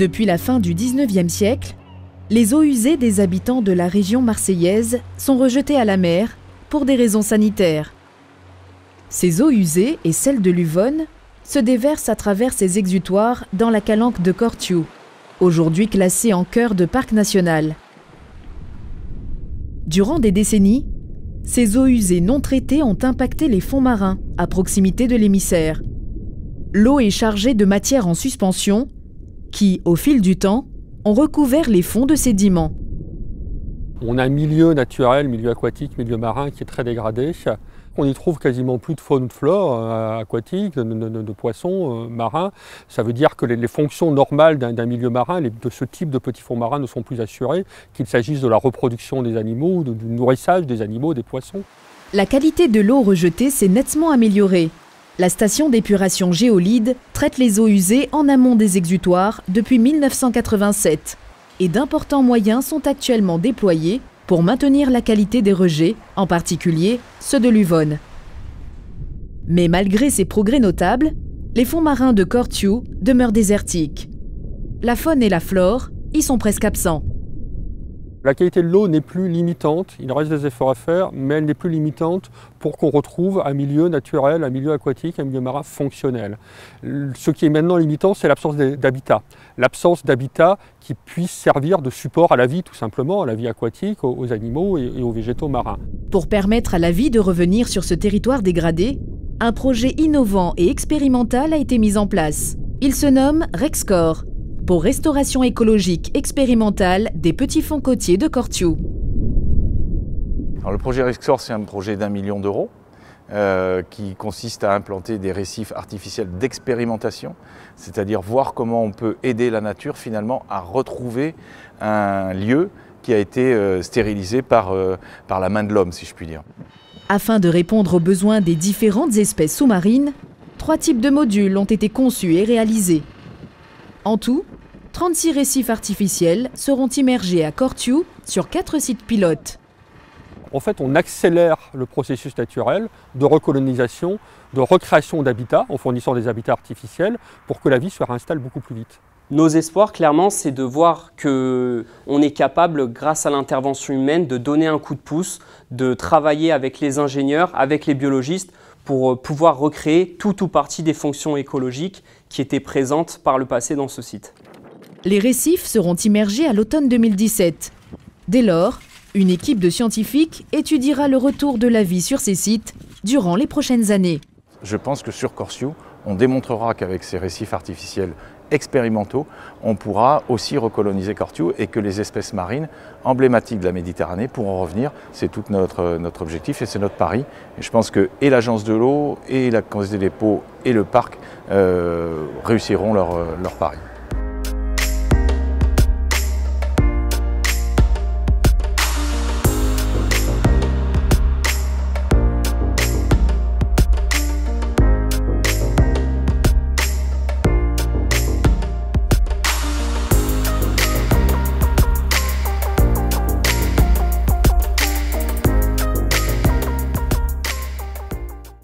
Depuis la fin du XIXe siècle, les eaux usées des habitants de la région marseillaise sont rejetées à la mer pour des raisons sanitaires. Ces eaux usées et celles de l'Uvonne se déversent à travers ces exutoires dans la calanque de Cortiou, aujourd'hui classée en cœur de parc national. Durant des décennies, ces eaux usées non traitées ont impacté les fonds marins à proximité de l'émissaire. L'eau est chargée de matières en suspension qui, au fil du temps, ont recouvert les fonds de sédiments. On a un milieu naturel, milieu aquatique, milieu marin qui est très dégradé. On y trouve quasiment plus de faune ou de flore aquatique, de poissons marins. Ça veut dire que les fonctions normales d'un milieu marin, de ce type de petits fonds marins, ne sont plus assurées, qu'il s'agisse de la reproduction des animaux, du nourrissage des animaux, des poissons. La qualité de l'eau rejetée s'est nettement améliorée. La station d'épuration Géolide traite les eaux usées en amont des exutoires depuis 1987 et d'importants moyens sont actuellement déployés pour maintenir la qualité des rejets, en particulier ceux de l'Uvonne. Mais malgré ces progrès notables, les fonds marins de Cortiou demeurent désertiques. La faune et la flore y sont presque absents. La qualité de l'eau n'est plus limitante, il reste des efforts à faire, mais elle n'est plus limitante pour qu'on retrouve un milieu naturel, un milieu aquatique, un milieu marin fonctionnel. Ce qui est maintenant limitant, c'est l'absence d'habitat. L'absence d'habitat qui puisse servir de support à la vie, tout simplement, à la vie aquatique, aux animaux et aux végétaux marins. Pour permettre à la vie de revenir sur ce territoire dégradé, un projet innovant et expérimental a été mis en place. Il se nomme Rexcor, pour restauration écologique expérimentale des petits fonds côtiers de Cortiou. Alors, le projet Rexcor, c'est un projet d'1 million d'euros qui consiste à implanter des récifs artificiels d'expérimentation, c'est-à-dire voir comment on peut aider la nature finalement à retrouver un lieu qui a été stérilisé par la main de l'homme, si je puis dire. Afin de répondre aux besoins des différentes espèces sous-marines, 3 types de modules ont été conçus et réalisés. En tout, 36 récifs artificiels seront immergés à Cortiou sur 4 sites pilotes. En fait, on accélère le processus naturel de recolonisation, de recréation d'habitats en fournissant des habitats artificiels pour que la vie se réinstalle beaucoup plus vite. Nos espoirs, clairement, c'est de voir qu'on est capable, grâce à l'intervention humaine, de donner un coup de pouce, de travailler avec les ingénieurs, avec les biologistes, pour pouvoir recréer tout ou partie des fonctions écologiques qui étaient présentes par le passé dans ce site. Les récifs seront immergés à l'automne 2017. Dès lors, une équipe de scientifiques étudiera le retour de la vie sur ces sites durant les prochaines années. Je pense que sur Cortiou, on démontrera qu'avec ces récifs artificiels expérimentaux, on pourra aussi recoloniser Cortiou et que les espèces marines emblématiques de la Méditerranée pourront revenir. C'est tout notre objectif et c'est notre pari. Et je pense que et l'Agence de l'eau, et la Caisse des dépôts et le parc réussiront leur pari.